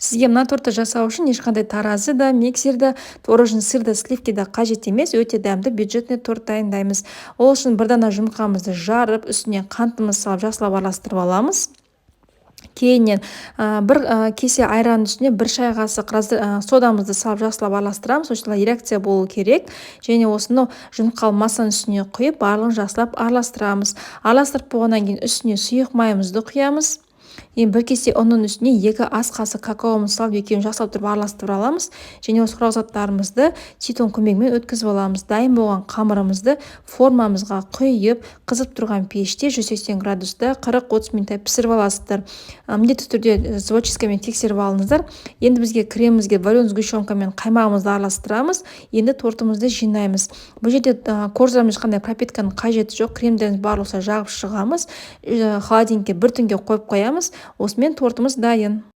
Сізге мына тортты жасау үшін ешқандай таразы да, миксер да, творожный сыр да, сливки да қажет емес. Өте дәмді бюджетный торт дайындаймыз. Ол үшін бір дана жұмыртқамызды жарып, үстіне қантымызды салып, жақсылап араластырып аламыз. Кейіннен бір кесе айранның үстіне бір шай қасық содамызды салып жақсылап араластырамыз. Осылай реакция болу керек. Және осыны жұмыртқалы массаның үстіне құйып, барлығын жақсылап араластырамыз. Араластырып болғаннан кейін үстіне сұйық майымызды құямыз. Енді бір кесе ұнның үстіне 2 ас қасық какаомызды салып, екеуін жақсылап тұрып араластырып аламыз. Және осы құрал заттарымызды ситон көмегімен өткізіп аламыз. Дайын болған қамырымызды формамызға құйып, қызып тұрған пеште 180 градуста 40-30 минуттай пісіріп аласыздар. Міндетті түрде зубочисткамен тексеріп алыңыздар. Енді бізге кремімізге вареный сгущенкамен қаймағымызды араластырамыз. Енді тортымызды жинаймыз. Бұл жерде корзамен ешқандай пропитканың қажеті жоқ. Кремдеріміз барлықса жағып шығамыз. Холодильникке бір түнге қойып қоямыз. Осымен тортымыз дайын.